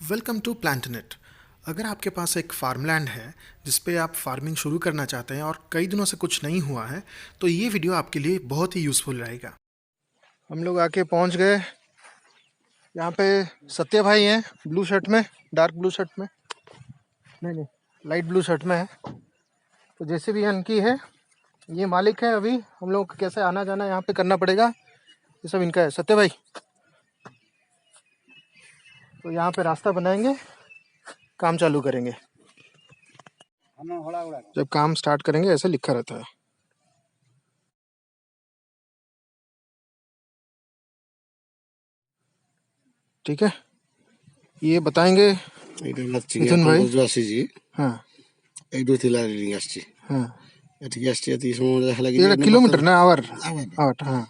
Welcome to प्लांटनेट। अगर आपके पास एक फार्मलैंड है जिस पे आप फार्मिंग शुरू करना चाहते हैं और कई दिनों से कुछ नहीं हुआ है, तो ये वीडियो आपके लिए बहुत ही यूज़फुल रहेगा। हम लोग आके पहुंच गए। यहाँ पे सत्य भाई हैं, ब्लू शर्ट में, डार्क ब्लू शर्ट में, नहीं, लाइट ब्लू शर्ट में है। तो जैसे भी इनकी है, ये मालिक है। अभी हम लोग को कैसे आना जाना यहाँ पे करना पड़ेगा, ये सब इनका है। सत्य भाई, तो यहाँ पे रास्ता बनाएंगे, काम चालू करेंगे। जब काम स्टार्ट करेंगे ऐसे लिखा रहता है। ठीक है, ये बताएंगे मिथुन भाई। हाँ हाँ, किलोमीटर ना आवर आवर। हाँ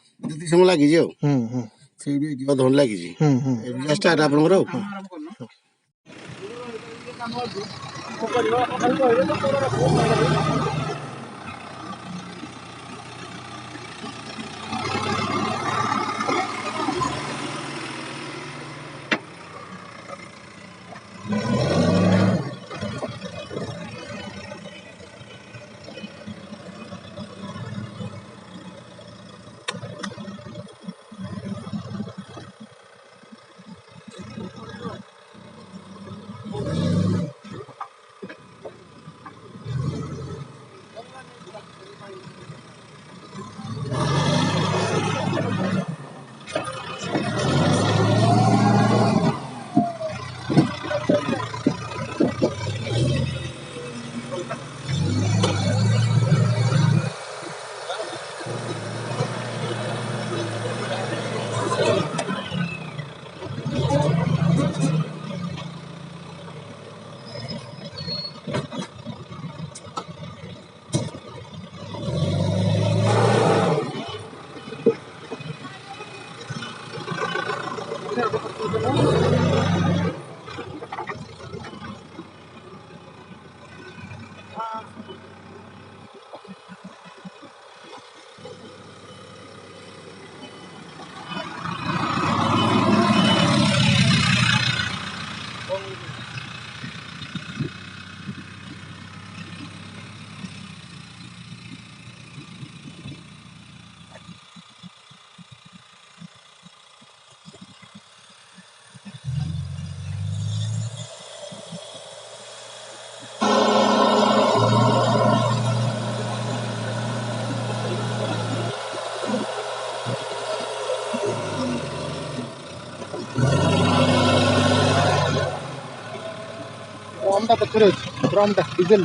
from the diesel.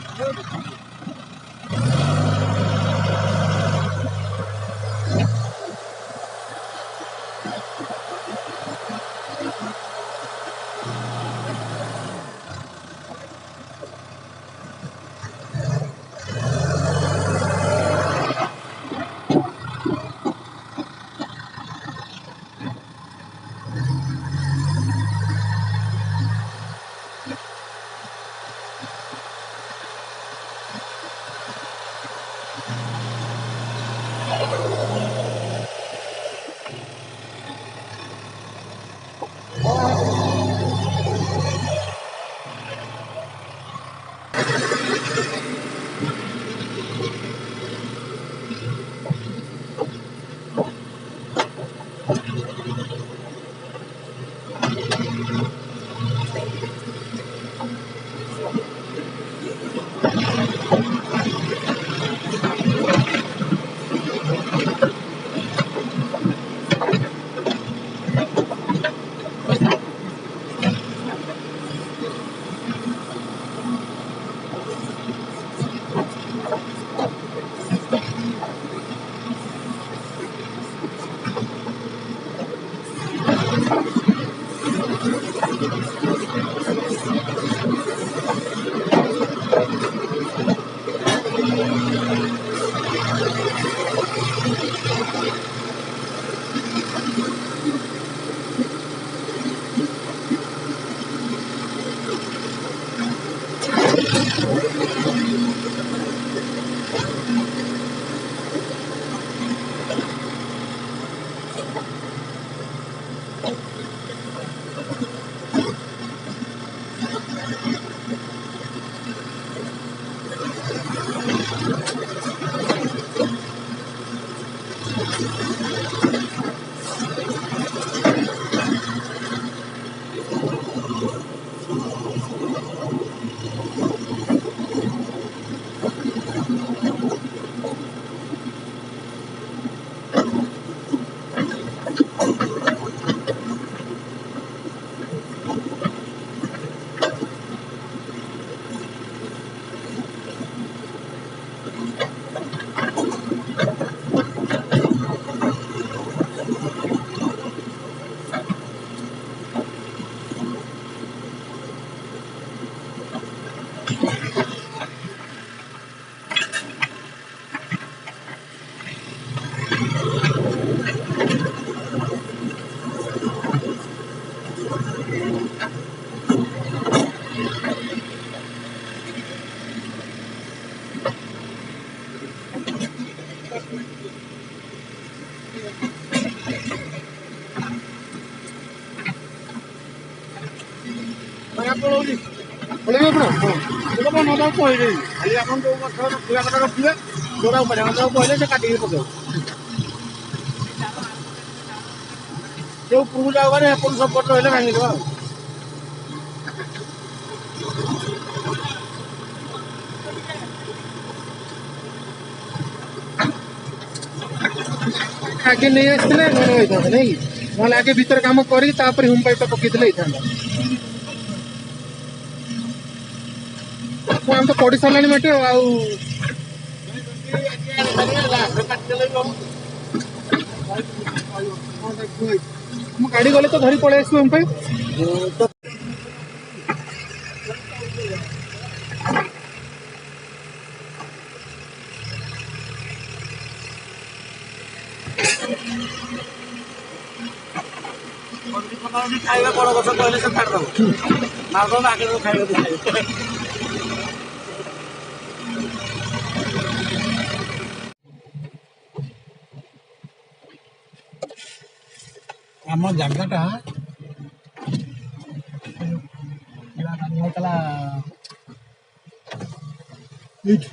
ପଳଉଛି ପଳେଇବେ ଆପଣ ହଁ ମୁଁ ନବାକୁ କହିଦେବି ଖାଲି ଆପଣ ଯେଉଁ ଗଛ ରଖିବା କଥା ରଖିବେ ଯୋଉଟାକୁ ପାରିବା ତାକୁ କହିଲେ ସେ କାଟିକି ପକେଇବ ସେ ଉପରକୁ ଯାଉ ଗଲେ ଏପଟ ସପୋର୍ଟ ରହିଲେ ଭାଙ୍ଗିଦେବା ଆଉ ଆगे ନେଇ ଆସିଥିଲେ ଭଲ ହେଇଥାନ୍ତା ନାଇଁ କି ନହେଲେ ଆଗେ ଭିତରେ କାମ କରିକି ତାପରେ ହୁମ୍ ପାଇପ୍ ପକେଇଥିଲେ ହେଇଥାନ୍ତା ଆମେ ତ ପଡ଼ି ସାରିଲାଣି ମାଟି ଆଉ ମୁଁ ଗାଡ଼ି ଗଲେ ତ ଧରି ପଳେଇ ଆସିବୁ ଆମ ପାଇଁ ଖାଇବା ବଡ଼ ଗଛ କହିଲେ ସେ ଛାଡ଼ିଦେବ ମାରିଦେବ ଆଗରେ ଖାଇବାକୁ ଖାଇବେ ଆମ ଜାଗାଟା ହେଇଥିଲା ଏଇଠି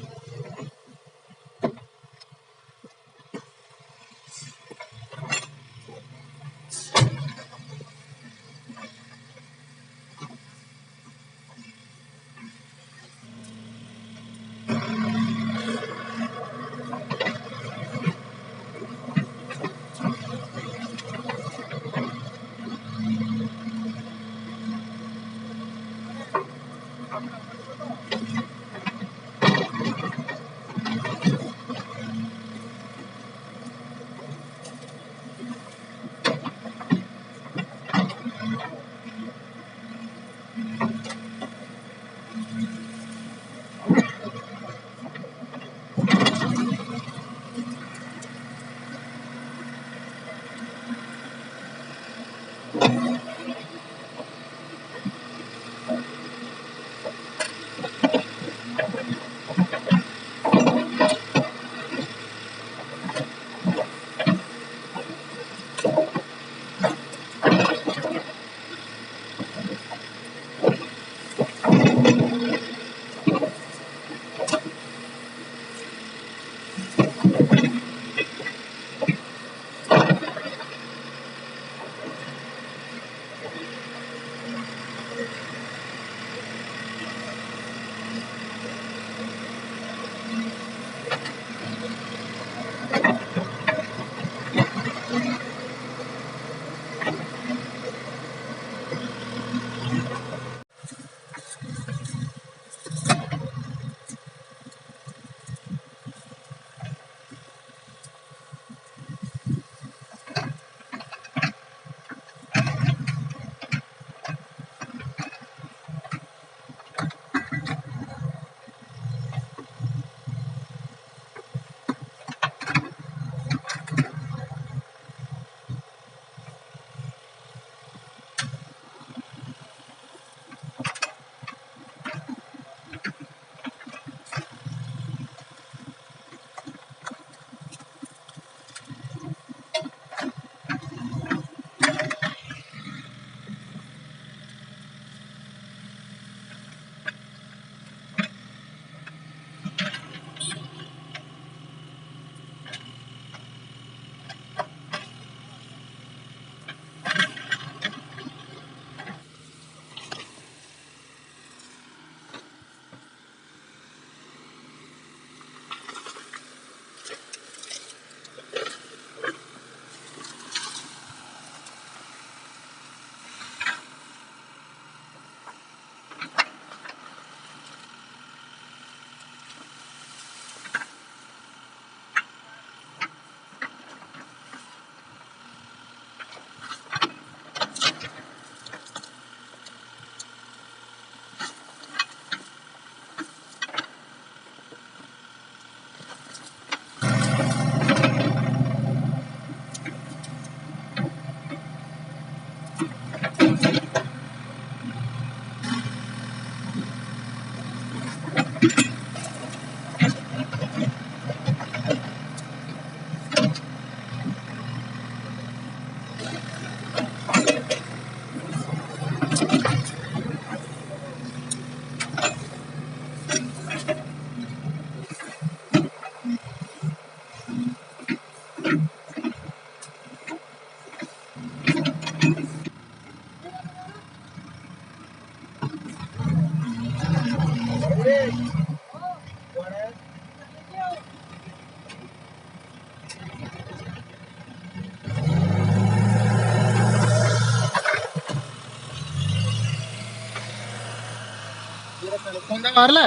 पंदा मारला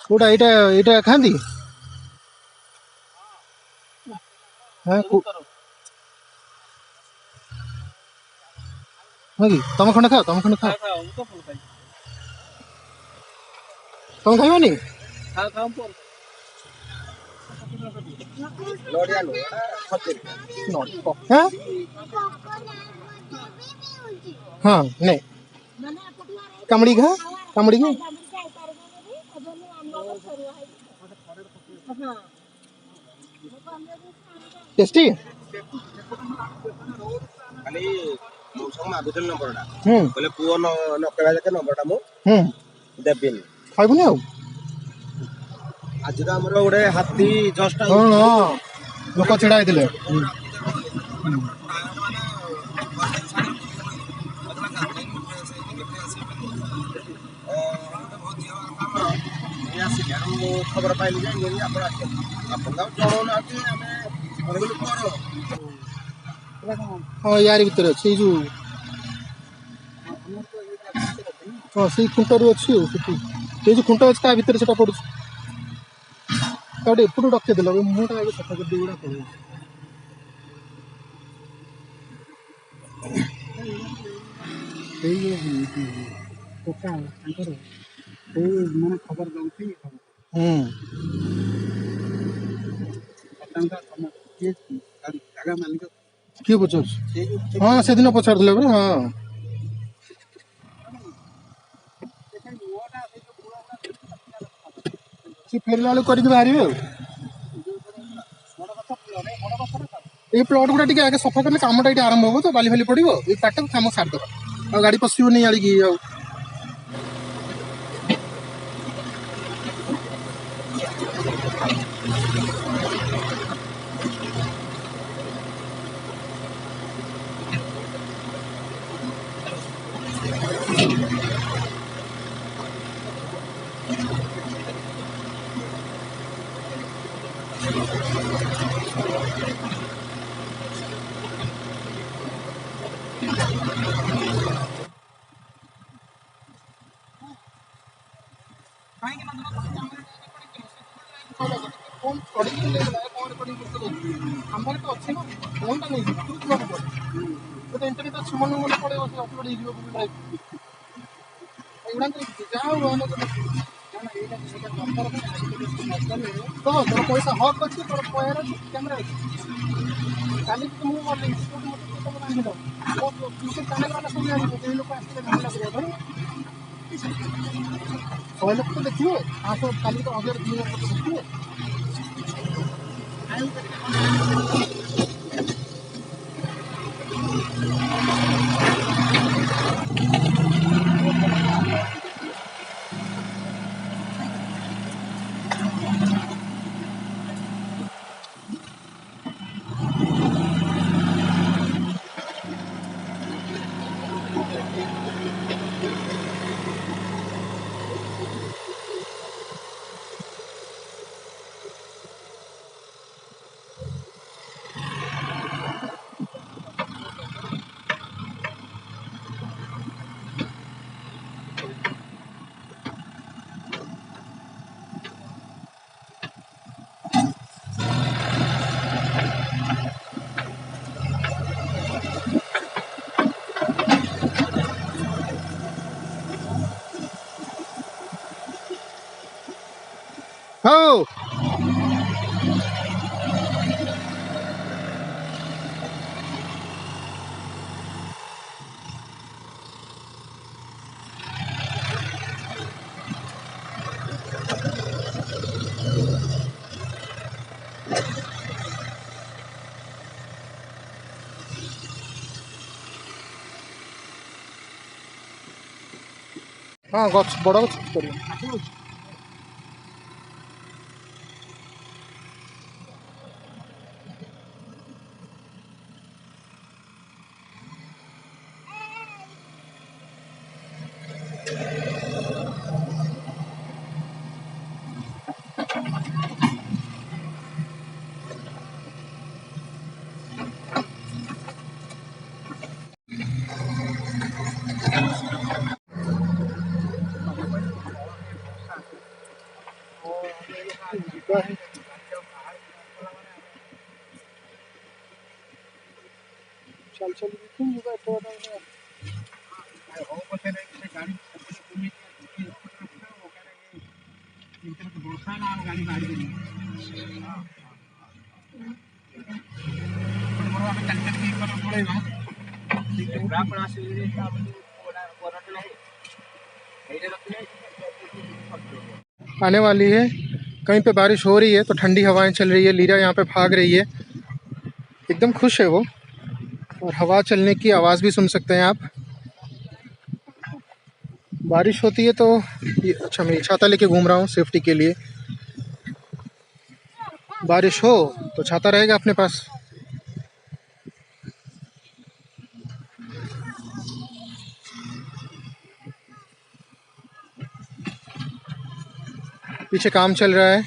कोटा एटा एटा खांदी हां हां कि तुम खंड खाओ तुम खाइबनी हां हां नहीं कामड़ी खा कामड़ी खा टेस्टी खाली मौसम मागुଥିଲି ନମ୍ବରଟା କହିଲେ ପୁଅ ନ କହିବା ଯାକେ ନମ୍ବରଟା ମୁଁ ଦେବିନି ଖାଇବୁନି ଆଉ ଆଜି ତ ଆମର ଗୋଟେ ହାତୀ ଜଷ୍ଟ ହଁ ହଁ ଲୋକ ଛିଡ଼ା ହେଇଥିଲେ ମୁଁ ଖବର ପାଇଲି ଯେ ଆପଣ ଆସିଛନ୍ତି ଆପଣ ତ ଜଣାଉନାହାନ୍ତି ଆମେ କହିଲୁ କର ହଁ ୟାରି ଭିତରେ ଅଛି ଏଇ ଯୋଉ ହଁ ସେଇ ଖୁଣ୍ଟରୁ ଅଛି ଆଉ ସେଠି ସେଇ ଯୋଉ ଖୁଣ୍ଟ ଅଛି ତା ଭିତରେ ସେଟା ପଡୁଛି ତା ଗୋଟେ ଏପଟୁ ରଖିଦେଲ ମୁହଁଟା ଏବେ ସଫା କରିଦେଇ ଗୁଡ଼ା ପଳେଇବ ସେଇ ଟୋକା ତାଙ୍କର ସେଇ ମାନେ ଖବର ଦଉଛି ଜାଗା ମାଲିକ କିଏ ପଚାରୁଛି ହଁ ସେଦିନ ପଚାରୁଥିଲେ ପରା ହଁ ସେ ଫେରିଲା ବେଳକୁ କରିକି ବାହାରିବେ ଆଉ ଏଇ ପ୍ଲଟ୍ ଗୁଡ଼ା ଟିକେ ଆଗେ ସଫା କଲେ କାମଟା ଏଠି ଆରମ୍ଭ ହବ ତ ବାଲି ଫାଲି ପଡ଼ିବ ଏଇ ପାଟକୁ କାମ ସାରିଦେବା ଆଉ ଗାଡ଼ି ପଶିବନି ଆଡ଼ିକି ଆଉ ଆମର ତ ଅଛି ନା ଫୋନ୍ଟା ନେଇଯିବ ଯିବାକୁ ପଡ଼େ ଗୋଟେ ଇଣ୍ଟରନେଟ୍ ଅଛି ମନ ମନେ ପଳେଇବ ସେ ଅପଲୋଡ଼ ହେଇଯିବ ଏଗୁଡ଼ା ଯାହା ହଉ ତ ତୋର ପଇସା ହକ୍ ଅଛି ତୋର ପୟାର ଅଛି କ୍ୟାମେରା ଅଛି କାଲି ମୁଁ ମତେ ସବୁ ରାନ୍ଧିଦେବ ଚ୍ୟାନେଲ୍ ବାଲା ସବୁ ଜାଣିବ କେହି ଲୋକ ଆସିଲେ ଝାমেଲା କରିବା ପାଇଁ 100 ଲୋକ ତ ଦେଖିବେ 500 କାଲି ତ 1000 2000 ଲୋକ ଦେଖିବେ ହଉ ହଁ ଗଛ ବଡ଼ ଗଛ କରିବ चल चल घूम बैठो हो बोलते नहीं कि गाड़ी घूमी वो कह रहे हैं इनके को भरोसा ना गाड़ी गाड़ी देनी बड़ा हमें चल चल के एक बार पड़ेगा ठीक है ग्राम पड़ा से ये का बोला बोरा नहीं आने वाली है। कहीं पे बारिश हो रही है तो ठंडी हवाएं चल रही है। लीरा यहाँ पे भाग रही है, एकदम खुश है वो। और हवा चलने की आवाज़ भी सुन सकते हैं आप। बारिश होती है तो अच्छा, मैं छाता लेके घूम रहा हूँ सेफ्टी के लिए। बारिश हो तो छाता रहेगा अपने पास। पीछे काम चल रहा है।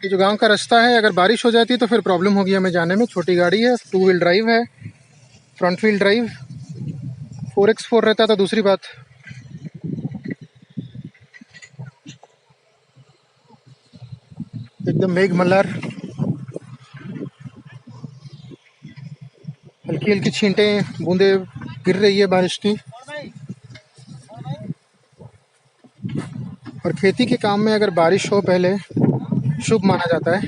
ये जो गांव का रास्ता है, अगर बारिश हो जाती है तो फिर प्रॉब्लम होगी हमें जाने में। छोटी गाड़ी है, 2 व्हील ड्राइव है, फ्रंट व्हील ड्राइव। 4x4 रहता तो दूसरी बात। एकदम मेघ मल्हार, हल्की हल्की छींटें बूंदे गिर रही है बारिश की। और खेती के काम में अगर बारिश हो पहले शुभ माना जाता है।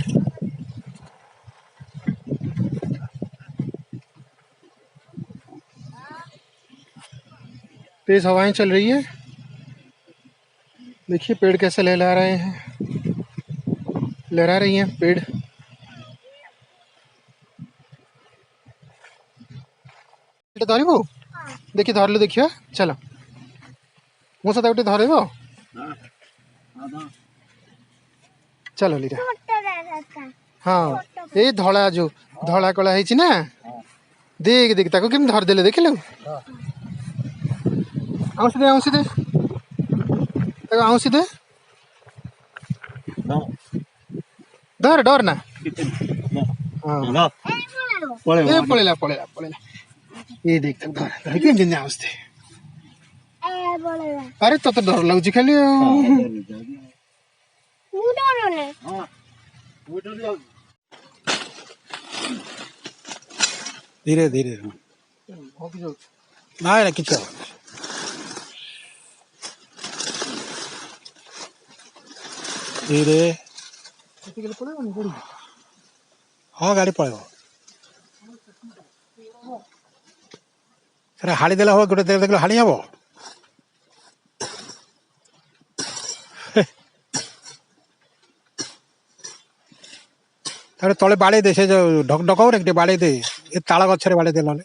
तेज हवाएं चल रही है, देखिए पेड़ कैसे लहरा रहे हैं, लहरा रही हैं पेड़। धरी वो देखिए, धर लो, देखिए चलो मुँह से उठे धरे वो। चलो लीरा, हाँ ये धड़ा जो धड़ा कला है ना, देख देख ताको केम धर देले, देख लो। आउसी दे आउसी दे ताको आउसी दे, धर डर ना। हाँ ए पळेला पळेला पळेला, ये देख तक धर धर केम दिन आउस दे। अरे तो डर लाଗୁଛି खाली। धीरे धीरे ना ना किछ धीरे। हाँ गाड़ी पड़ेगा सर हाड़ी देला हो गोटे देख हाड़ी हम तले बाड़े दे से जो ढक ढकाऊ रे बाड़े दे ये ताला गछरे बाड़े दे लाले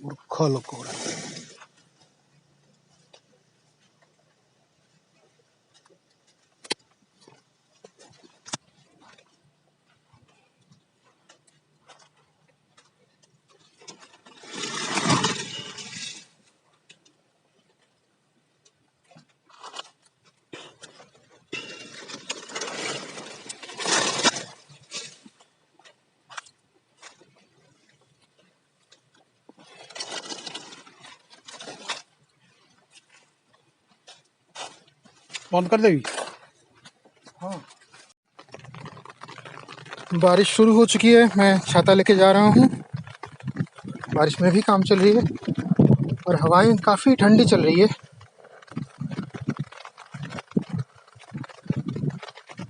मूर्ख लोक बंद कर देगी। हाँ बारिश शुरू हो चुकी है, मैं छाता लेके जा रहा हूँ। बारिश में भी काम चल रही है और हवाएं काफ़ी ठंडी चल रही है।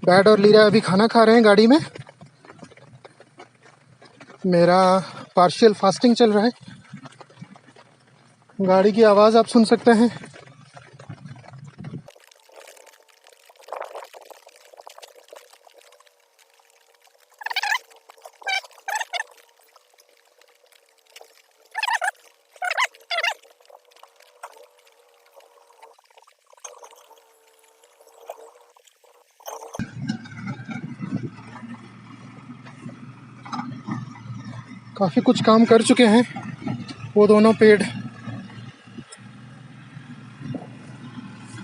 डैड और लीरा अभी खाना खा रहे हैं गाड़ी में। मेरा पार्शियल फास्टिंग चल रहा है। गाड़ी की आवाज़ आप सुन सकते हैं। काफ़ी कुछ काम कर चुके हैं वो दोनों पेड़।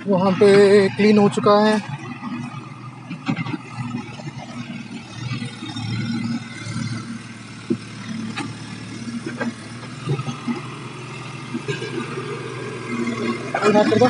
वहाँ पे क्लीन हो चुका है। और हाथ कर दो।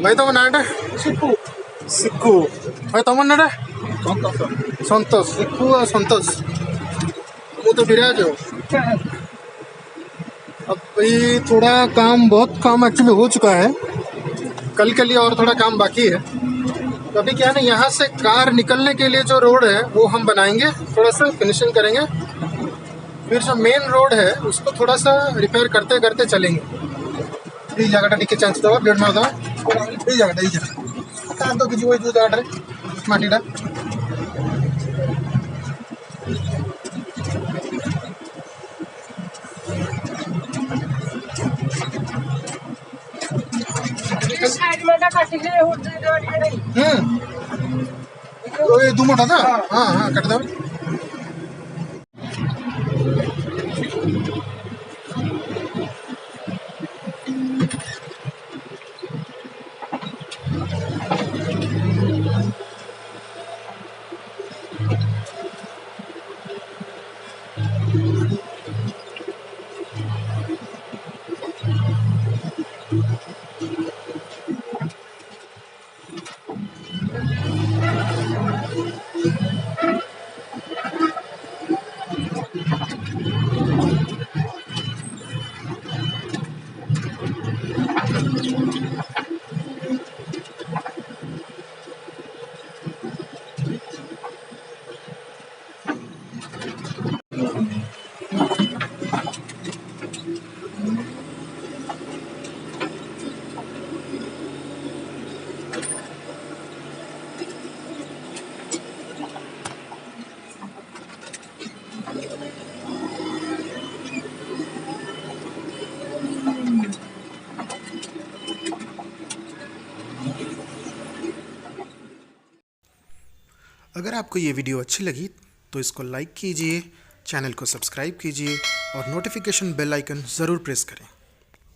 ଭାଇ ତମ ନାଁଟା? ସିକୁ। ଭାଇ ତମ ନାଁଟା? संतोष। सिक्कू और संतोष। वो तो विराज हो। अब भाई थोड़ा काम, बहुत काम एक्चुअली हो चुका है, कल के लिए और थोड़ा काम बाकी है। तो अभी क्या है ना, यहाँ से कार निकलने के लिए जो रोड है वो हम बनाएंगे, थोड़ा सा फिनिशिंग करेंगे, फिर जो मेन रोड है उसको थोड़ा सा रिपेयर करते करते चलेंगे। ಈ ಜಾಗಕ್ಕೆ ಚಾನ್ಸ್ ಇದಾವ ಬ್ಲೇಡ್ ಮಾಡ್ದಾವ ಈ ಜಾಗ ಕಾಂತ ಕಿಜಿ ಹೋಯ್ತು ಜಾಗಟ್ರೆ ಮಾಟಿಡ दो मोटा था। हाँ हाँ कट दो। अगर आपको ये वीडियो अच्छी लगी तो इसको लाइक कीजिए, चैनल को सब्सक्राइब कीजिए और नोटिफिकेशन बेल आइकन ज़रूर प्रेस करें।